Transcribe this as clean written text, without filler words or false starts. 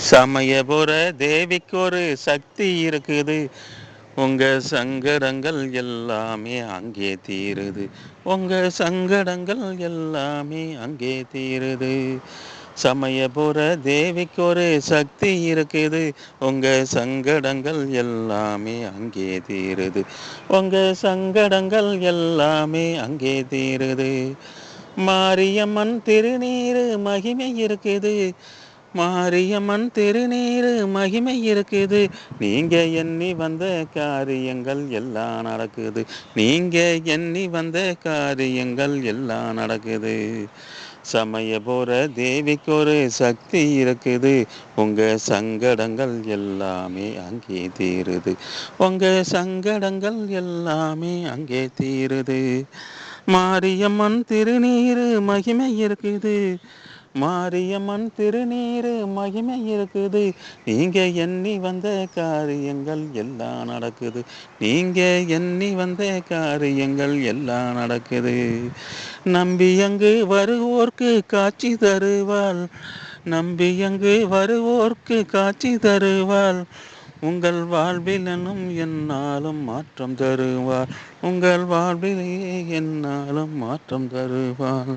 சமயபுர தேவிக்கு ஒரு சக்தி இருக்குது. உங்க சங்கடங்கள் எல்லாமே அங்கே தீருது. உங்க சங்கடங்கள் எல்லாமே அங்கே தீருது. சமயபுர தேவிக்கு ஒரு சக்தி இருக்குது. உங்க சங்கடங்கள் எல்லாமே அங்கே தீருது. உங்க சங்கடங்கள் எல்லாமே அங்கே தீருது. மாரியம்மன் திருநீரு மகிமை இருக்குது. மாரியம்மன் திருநீரு மகிமை இருக்குது. நீங்க எண்ணி வந்த காரியங்கள் எல்லாம் நடக்குது. நீங்க எண்ணி வந்த காரியங்கள் எல்லாம் நடக்குது. சமயபுர தேவிக்கு ஒரு சக்தி இருக்குது. உங்க சங்கடங்கள் எல்லாமே அங்கே தீருது. உங்க சங்கடங்கள் எல்லாமே அங்கே தீருது. மாரியம்மன் திருநீரு மகிமை இருக்குது. மாரியம்மன் திருநீரு மகிமை இருக்குது. நீங்க எண்ணி வந்த காரியங்கள் எல்லாம் நடக்குது. நீங்க எண்ணி வந்த காரியங்கள் எல்லாம் நடக்குது. நம்பி அங்கு வருவோர்க்கு காட்சி தருவாள். நம்பி அங்கு வருவோர்க்கு காட்சி தருவாள். உங்கள் வாழ்விலும் என்னாலும் மாற்றம் தருவாள். உங்கள் வாழ்விலே என்னாலும் மாற்றம் தருவாள்.